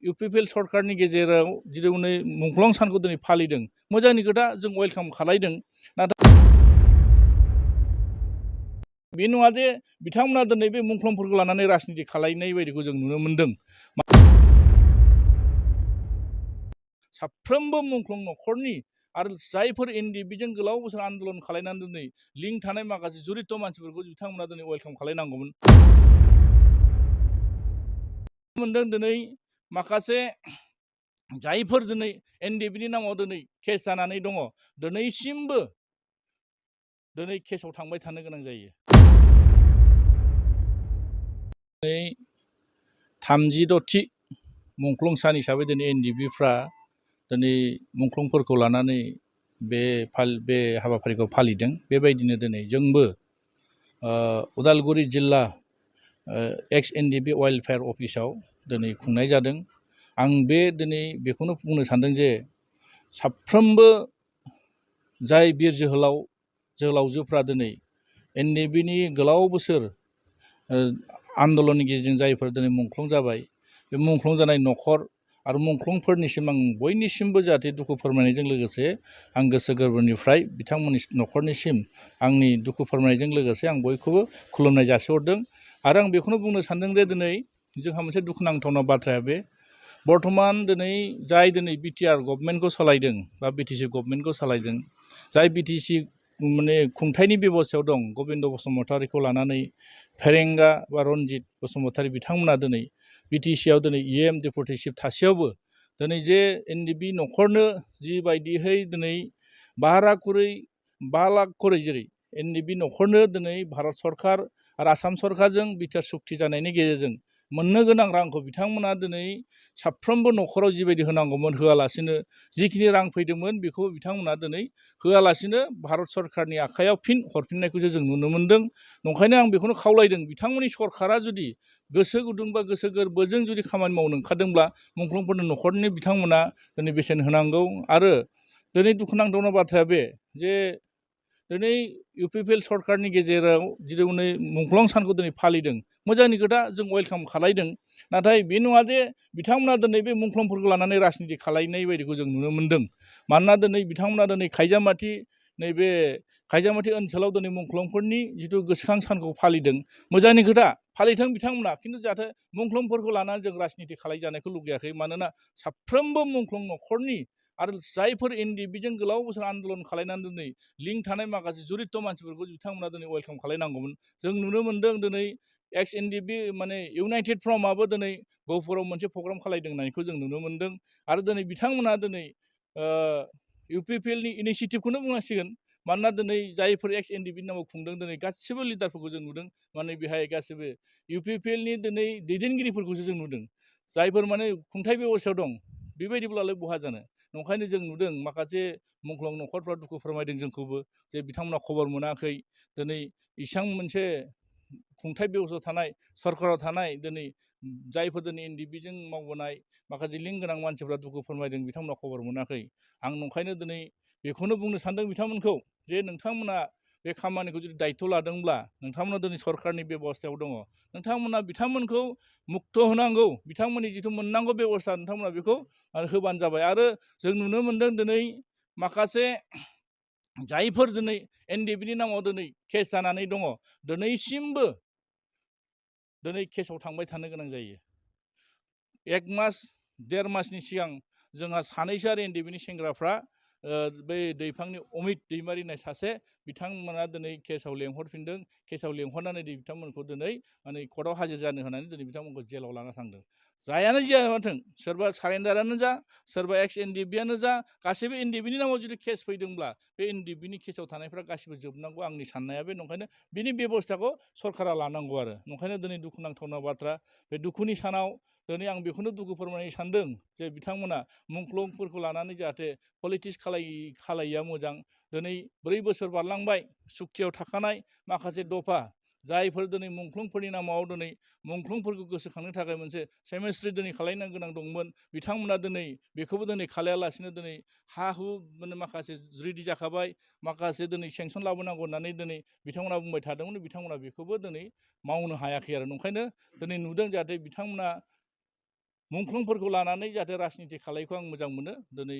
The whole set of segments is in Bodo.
UPPL सरकारनि गेजेराव दिनै मुंख्लं सानखौ दिनै फालिदों मोजांनि खोथा जों वेलकाम खालायदों नाथाय बे नङा जे बिथांमोना दिनै बे मुंख्लंफोरखौ लानानै राजनिति खालायनाय बायदिखौ जों नुनो मोन्दों साफ्रोमबो मुंख्लं न'खरनि आरो जायफोर NDBजों गोलाव बोसोर आन्दोलन खालायनानै दिनै लिंक थानाय माखासे जुरित मानसिफोरखौ बिथांमोना दिनै वेलकाम खालायनांगौमोन मोन्दों दिनै माखासे जायफोर दिनै NDBनि नामाव दिनै केस जानानै दङ दिनैसिमबो दिनै केसाव थांबाय थानो गोनां जायो 36थि मुंख्लं सान हिसाबै दिनै NDBफ्रा दिनै मुंख्लंफोरखौ लानानै बे हाबाफारिखौ फालिदों बेबायदिनो दिनै जोंबो उदालगुरि जिल्ला एक्स NDB वेलफेयार अफिसाव दिनै खुंनाय जादों आं दिनै बेखौनो बुंनो सानदों जे साफ्रोमबो जाय बिर जोहोलावजोफ्रा दिनै NDBनि गोलाव बोसोर आन्दोलननि गेजेरजों जायफोर दिनै मुंख्लं जाबाय बे मुंख्लं जानाय न'खर आरो मुंख्लंफोरनिसिम आं बयनिसिमबो जाहाथे दुखु फोरमायनायजों लोगोसे आं गोसो गोरबोनिफ्राय बिथांमोननि न'खरनिसिम आंनि दुखु फोरमायनायजों लोगोसे आं बयखौबो खुलुमनाय जासिहरदों आरो आं बेखौनो बुंनो सानदों जे दिनै जोंहा मोनसे दुखुनांथावना बाथ्राया बे बर्तमान दिनै जाय दिनै BTR गभर्नमेन्टखौ सालायदों बा BTC गभर्नमेन्टखौ सालायदों जाय BTC माने खुंथायनि बेबस्थायाव दं गबिन्द बसुमतारीखौ लानानै फेरेंगा बा रनजित बसुमतारी बिथांमोना दिनै BTCआव दिनै EM डेपुटेसिभ थासेयावबो दिनै जे NDB न'खरनो जिबायदिहै दिनै 5 लाख करै जेरै NDB न'खरनो दिनै भारत सरकार आरो आसाम सरकारजों बिटिआर सुक्ति जानायनि गेजेरजों मोननो गोनां रांखौ बिथांमोना दिनै साफ्रोमबो न'खराव जिबायदि होनांगौमोन होआलासिनो जिखिनि रां फैदोंमोन बेखौ बिथांमोना दिनै होआलासिनो भारत सरकारनि आखायाव फिन हरफिननायखौसो जों नुनो मोन्दों नंखायनो आं बेखौनो खावलायदों बिथांमोननि सरकारा जुदि गोसो गुदुं बा गोसो गोरबोजों जुदि खामानि मावनो ओंखारदोंब्ला मुंख्लंफोरनि न'खरनि बिथांमोना दिनै बेसेन होनांगौ आरो दिनै दुखुनांथावना बाथ्राया बे जे दिनै UPPL सरकारनि गेजेराव दिनै मुंख्लं सानखौ दिनै फालिदों मोजांनि खोथा जों वेलकाम खालायदों नाथाय बे नङा जे बिथांमोना दिनै बे मुंख्लंफोरखौ लानानै राजनिति खालायनाय बायदिखौ जों नुनो मोन्दों मानोना दिनै बिथांमोना दिनै नैबे खायजामाथि ओनसोलाव दिनै मुंख्लंफोरनि जिथु गोसोखां सानखौ फालिदों मोजांनि खोथा फालिथों बिथांमोना खिन्थु जाहाथे मुंख्लंफोरखौ लानानै जों राजनिति खालायजानायखौ लुगैयाखै मानोना साफ्रोमबो मुंख्लं न'खरनि आरो जायफोर NDBजों गोलाव बोसोर आन्दोलन खालायनानै दिनै लिंक थानाय माखासे जुरित मानसिफोरखौ बिथांमोना दिनै वेलकाम खालायनांगौमोन जों नुनो मोन्दों दिनै एक्स NDB माने इउनाइटेड फ्रमाबो दिनै गहपुराव मोनसे प्रग्राम खालायदों होननायखौ जों नुनो मोन्दों आरो दिनै बिथांमोना दिनै UPPLनि इनिसियेटिभखौनो बुंनांसिगोन मानोना दिनै जायफोर एक्स NDBनि नामाव खुंदों दिनै गासिबो लिडारफोरखौ जों नुदों माने बेहाय गासिबो UPPLनि दिनै दैदेनगिरिफोरखौसो जों नुदों जायफोर माने खुंथाय बेबस्थायाव दं बेबायदिब्लालाय बहा जानो नंखायनो जों नुदों माखासे मुंख्लं न'खरफ्रा दुखु फोरमायदों जोंखौबो जे बिथांमोना खबर मोनाखै दिनै इसां मोनसे खुंथाय बेबस्थायाव थानाय सरकाराव थानाय दिनै जायफोर दिनै NDBजों मावबोनाय माखासे लिंक गोनां मानसिफ्रा दुखु फोरमायदों बिथांमोना खबर मोनाखै आं नंखायनो दिनै बेखौनो बुंनो सानदों बिथांमोनखौ जे नोंथांमोना बे खामानिखौ जुदि दायित्व लादोंब्ला नोंथांमोना दिनै सरकारनि बेबस्थायाव दङ नोंथांमोना बिथांमोनखौ मुक्त होनांगौ बिथांमोननि जिथु मोननांगौ बेबस्था नोंथांमोना बेखौ होबानो जाबाय आरो जों नुनो मोन्दों दिनै माखासे जायफोर दिनै NDBनि नामाव दिनै केस जानानै दङ दिनैसिमबो दिनै केसाव थांबाय थानो गोनां जायो 1 मास 1.5 मासनि सिगां जोंहा सानैसो आरो NDBनि सेंग्राफ्रा बै दैफांनि अमित दैमारि होननाय सासे बिथांमोना दिनै केसाव लेंहरफिनदों केसाव लेंहरनानै बिथांमोनखौ दिनै माने कर्टआव हाजिर जानो होनानै दिनै बिथांमोनखौ जेलाव लाना थांदों जायानो जाया माथों सोरबा सारेन्डारानो जा सोरबा एक्स NDBआनो जा गासैबो NDBनि नामाव जुदि केस फैदोंब्ला बे NDBनि केसाव थानायफ्रा गासिबो जोबनांगौ आंनि साननाया बे नंखायनो बिनि बेबस्थाखौ सरकारा लानांगौ आरो नंखायनो दिनै दुखुनांथावना बाथ्रा बे दुखुनि सानाव दिनै आं बेखौनो दुखु फोरमायनो सानदों जे बिथांमोना मुंख्लंफोरखौ लानानै जाहाथे पलिटिक्स खालायिया मोजां दिनै 4 बोसोर बारलांबाय सुक्तियाव थाखानाय माखासे दफा जायफोर दिनै मुंख्लंफोरनि नामाव दिनै मुंख्लंफोरखौ गोसोखांनो थाखाय मोनसे सेमेस्ट्रि दिनै खालायनो गोनां दंमोन बिथांमोना दिनै बेखौबो दिनै खालायालासिनो दिनै हा हु माने माखासे रेडि जाखाबाय माखासे दिनै सेंसन लाबोनांगौ होननानै दिनै बिथांमोना बुंबाय थादोंमोन बिथांमोना बेखौबो दिनै मावनो हायाखै आरो नंखायनो दिनै नुदों जाहाथे बिथांमोना मुंख्लंफोरखौ लानानै जाहाथे राजनिति खालायखौ आं मोजां मोनो। दिनै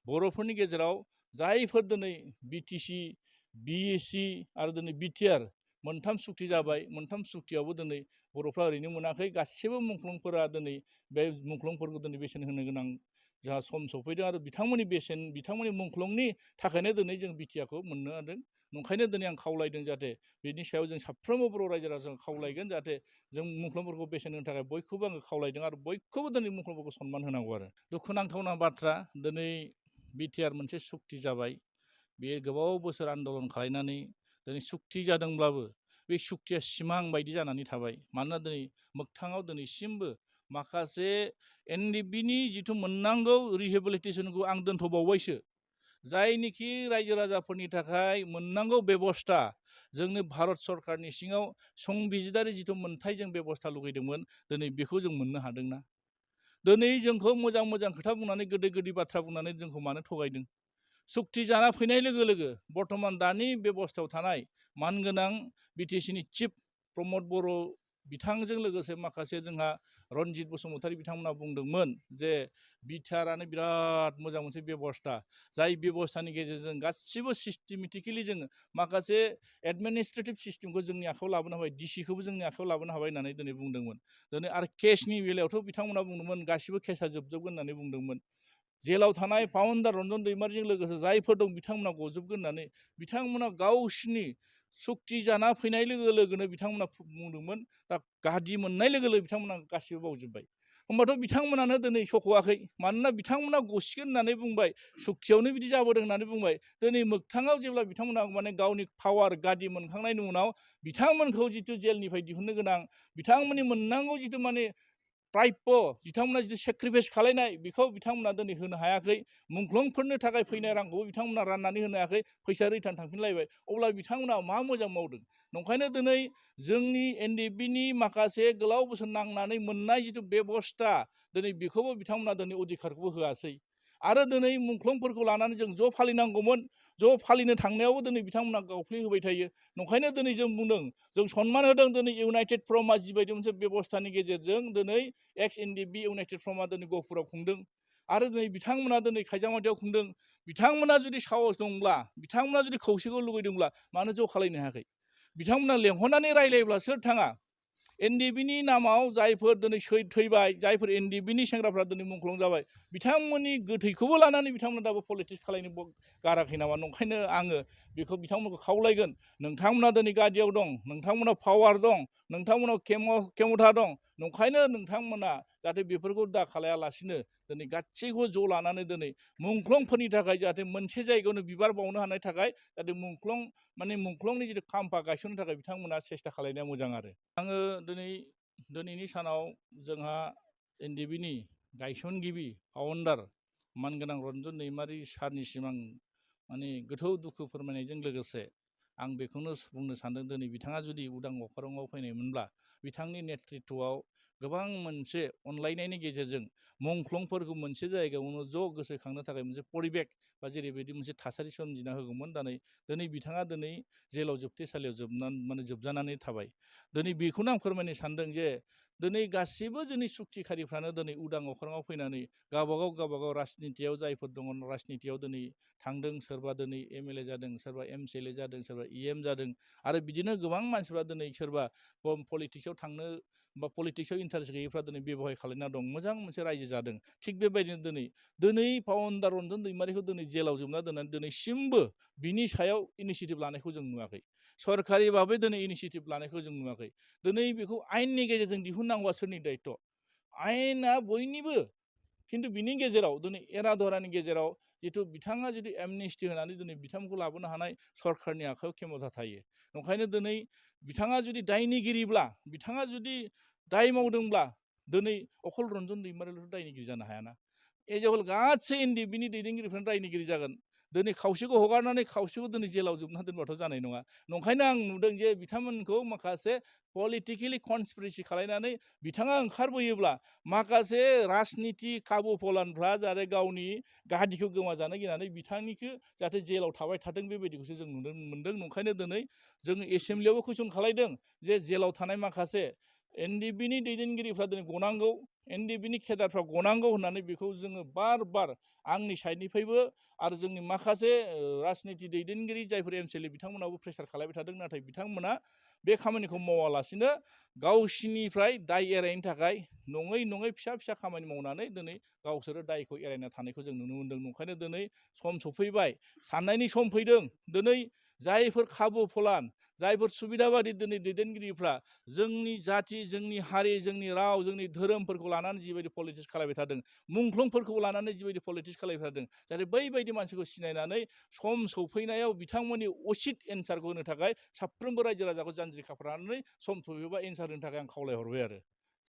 बर'फोरनि गेजेराव जायफोर दिनै बिटिसि, बिएसि आरो दिनै बिटिआर मोनथाम सुक्ति जाबाय, मोनथाम सुक्तियावबो दिनै बर'फ्रा ओरैनो मोनाखै। गासिबो मुंख्लंफोरा दिनै बे मुंख्लंफोरखौ दिनै बेसेन होनो गोनां जोंहा सम सफैदों आरो बिथांमोननि मुंख्लंनि थाखायनो दिनै जों बिटिआरखौ मोननो हादों। ओंखायनो दिनै आं खावलायदों जाहाथे बेनि सायाव जों साफ्रोमबो बर' रायजो राजाजों खावलायगोन जाहाथे जों मुंख्लंफोरखौ बेसेन होनो थाखाय बयखौबो आङो खावलायदों आरो बयखौबो दिनै मुंख्लंफोरखौ सनमान होनांगौ आरो। दुखुनांथावना बाथ्रा, दिनै बिटिआर मोनसे सुक्ति जाबाय, बे गोबाव बोसोर आन्दलन खालायनानै दिनै सुक्ति जादोंब्लाबो बे सुक्तिया सिमां बायदि जानानै थाबाय। मानोना दिनै मोगथाङाव दिनैसिमबो माखासे एनडिएफबिनि जिथु मोननांगौ रिहेबिलिटेसनखौ आं दोनथ'बावबायसो। जायनिखि रायजो राजाफोरनि थाखाय मोननांगौ बेबस्था, जोंनि भारत सरकारनि सिङाव संबिजिदारि जिथु मोनथाय जों बेबस्था लुगैदोंमोन, दिनै बेखौ जों मोननो हादोंना? दिनै जोंखौ मोजां मोजां खोथा बुंनानै गोदै गोदै बाथ्रा बुंनानै जोंखौ मानो थगायदों? सुक्ति जाना फैनाय लोगो लोगो बर्तमान दानि बेबस्थायाव थानाय मानगोनां बिटिसिनि चिफ प्रमद बर' बिथांजों लोगोसे माखासे जोंहा रनजित बसुमतारी बिथांमोना बुंदोंमोन जे बिटिआरानो बिराद मोजां मोनसे बेबस्था, जाय बेबस्थानि गेजेरजों गासिबो सिस्टेमेटिकेलि जोङो माखासे एडमिनिस्ट्रेटिभ सिस्टेमखौ जोंनि आखायाव लाबोनो हाबाय, डिसिखौबो जोंनि आखायाव लाबोनो हाबाय होननानै दिनै बुंदोंमोन। दिनै आरो केसनि बेलायावथ' बिथांमोना बुंदोंमोन गासिबो केसा जोबजोबगोन होननानै बुंदोंमोन। जेलाव थानाय फाउन्डार रन्जन दैमारिजों लोगोसे जायफोर दं बिथांमोना गजोबगोन होननानै बिथांमोना गावसिनि सुक्ति जाना फैनाय लोगो लोगोनो बिथांमोना बुंदोंमोन। दा गादि मोननाय लोगो लोगो बिथांमोना गासिबो बावजोब्बाय। होमबाथ' बिथांमोनानो दिनै सख'वाखै, मानोना बिथांमोना गसिगोन होननानै बुंबाय, सुक्तियावनो बिदि जाबोदों होननानै बुंबाय। दिनै मोगथाङाव जेब्ला बिथांमोना माने गावनि पावार गादि मोनखांनायनि उनाव बिथांमोनखौ जिथु जेलनिफ्राय दिहुननो गोनां, बिथांमोननि मोननांगौ जिथु माने प्राप्य, बिथांमोना जिथु सेक्रिफाइस खालायनाय, बेखौ बिथांमोना दिनै होनो हायाखै। मुंख्लंफोरनो थाखाय फैनाय रांखौबो बिथांमोना राननानै होनो हायाखै, फैसा रिटार्न थांफिनलायबाय। अब्ला बिथांमोना मा मोजां मावदों? नंखायनो दिनै जोंनि एनडिएफबिनि माखासे गोलाव बोसोर नांनानै मोननाय जिथु बेबस्था, दिनै बेखौबो बिथांमोना दिनै अधिकारखौबो होआसै। आरो दिनै मुंख्लंफोरखौ लानानै जों ज' फालिनांगौमोन, ज' फालिनो थांनायावबो दिनै बिथांमोना गावफ्लेहोबाय थायो। नंखायनो दिनै जों बुंदों, जों सनमान होदों दिनै इउनाइटेड फ्रन्टआ जिबायदि मोनसे बेबस्थानि गेजेरजों दिनै एक्स एनडिएफबि इउनाइटेड फ्रन्टआ दिनै गहपुराव खुंदों आरो दिनै बिथांमोना दिनै खायजामाथियाव खुंदों। बिथांमोना जुदि साहस दंब्ला, बिथांमोना जुदि खौसेखौ लुगैदोंब्ला मानो ज' खालायनो हायाखै? बिथांमोना लेंहरनानै रायलायोब्ला सोर थाङा? एनडिएफबिनि नामाव जायफोर दिनै थैबाय, जायफोर एनडिएफबिनि सेंग्राफ्रा दिनै मुंख्लं जाबाय, बिथांमोननि गोथैखौबो लानानै बिथांमोना दाबो पलिटिक्स खालायनो गाराखै नामा? नंखायनो आङो बेखौ बिथांमोनखौ खावलायगोन, नोंथांमोना दिनै गादियाव दं, नोंथांमोना पावार दं, नोंथांमोनाव खेमथा दं, नंखायनो नोंथांमोना जाहाथे बेफोरखौ दा खालायालासिनो दिनै गासैखौबो ज' लानानै दिनै मुंख्लंफोरनि थाखाय जाहाथे मोनसे जायगायावनो बिबार बावनो हानाय थाखाय जाहाथे मुंख्लंनि जिथु खाम्फा गायसननो थाखाय बिथांमोना सेस्था खालायनाया मोजां आरो। आङो दिनैनि सानाव जोंहा एनडिएफबिनि गायसनगिरि फाउन्डार मानगोनां रन्जन दैमारि सारनिसिम आं माने गोथौ दुखु फोरमायनायजों लोगोसे आं बेखौनो बुंनो सानदों, दिनै बिथाङा जुदि उदां अख्राङाव फैनायमोनब्ला बिथांनि नेतृत्वआव गोबां मोनसे अनलायनायनि गेजेरजों मुंख्लंफोरखौ मोनसे जायगायावनो ज' गोसोखांनो थाखाय मोनसे परिबेक बा जेरैबायदि मोनसे थासारि सोमजिना होगौमोन। दिनै बिथाङा दिनै जेलाव जोबथेसालियाव जोबजानानै थाबाय। दिनै बेखौनो आं फोरमायनो सानदों जे दिनै गासिबो जोंनि सुक्तिखारिफ्रानो दिनै उदां अख्राङाव फैनानै गावबागाव राजनितियाव जायफोर दङ, राजनितियाव दिनै थांदों, सोरबा दिनै एमएलए जादों, सोरबा एमसिएलए जादों, सोरबा इएम जादों आरो बिदिनो गोबां मानसिफ्रा दिनै सोरबा पलिटिक्सआव थांनो बा पलिटिक्सआव इन्टारेस्ट गैयैफ्रा दिनै बेबहाय खालामना दं, मोजां मोनसे रायजो जादों। थिग बेबायदिनो दिनै फाउन्डार रन्जन दैमारिखौ दिनै जेलाव जोबना दोननानै दिनैसिमबो बिनि सायाव इनिसियेटिभ लानायखौ जों नुवाखै, सरकारि भाबै दिनै इनिसियेटिभ लानायखौ जों नुवाखै। दिनै बेखौ आयेननि गेजेरजों दिहुननांगौआ सोरनि दायित्व? आयेना बयनिबो, खिन्थु बिनि गेजेराव दिनै एरादरानि गेजेराव जिथु बिथाङा जुदि एमनेस्टि होनानै दिनै बिथांखौ लाबोनो हानाय सरकारनि आखायाव खेमथा थायो। ओंखायनो दिनै बिथाङा जुदि दायनिगिरिब्ला, बिथाङा जुदि दाय मावदोंब्ला दिनै अखल रन्जन दैमारिल' दायनिगिरि जानो हायाना, एजेबोल गासै एनडिएफबिनि दैदेनगिरिफ्रानो दायनिगिरि जागोन। दिनै खावसेखौ हगारनानै खावसेखौ दिनै जेलाव जोबना दोनबाथ' जानाय नङा। नंखायनो आं नुदों जे बिथांमोनखौ माखासे पलिटिकेलि कनस्पिरेसि खालायनानै बिथाङा ओंखारबोयोब्ला माखासे राजनिति खाबु फलानफ्रा जाहाथे गावनि गादिखौ गोमाजानो गिनानै बिथांनिखौ जाहाथे जेलाव थाबाय थाथों, बेबायदिखौसो जों नुनो मोन्दों। नंखायनो दिनै जोङो एसेमब्लियावबो कुइसन खालायदों जे जेलाव थानाय माखासे एनडिएफबिनि दैदेनगिरिफ्रा दिनै गनांगौ, एनडिएफबिनि केडारफ्रा गनांगौ होननानै बेखौ जोङो बार बार आंनि साइडनिफ्रायबो आरो जोंनि माखासे राजनिति दैदेनगिरि जायफोर एमसिएलए बिथांमोनाबो प्रेसार खालामबाय थादों, नाथाय बिथांमोना बे खामानिखौ मावालासिनो गावसिनिफ्राय दाय एरायनो थाखाय नङै फिसा फिसा खामानि मावनानै दिनै गावसोरो दायखौ एरायना थानायखौ जों नुनो मोनदों। ओंखायनो दिनै सम सफैबाय, साननायनि सम फैदों। दिनै जायफोर खाबु फलान, जायफोर सुबिदा बादि दिनै दैदेनगिरिफ्रा जोंनि जाथि, जोंनि हारि, जोंनि राव, जोंनि धोरोमफोरखौ लानानै जिबायदि पलिटिक्स खालामबाय थादों, मुंख्लंफोरखौ लानानै जिबायदि पलिटिक्स खालामबाय थादों, जाहाथे बैबायदि मानसिखौ सिनायनानै सम सौफैनायाव बिथांमोननि उचित एन्सारखौ होनो थाखाय साफ्रोमबो रायजो राजाखौ जानजि खाफ्रानानै सम सफैबा एन्सार होनो थाखाय आं खावलायहरबाय आरो।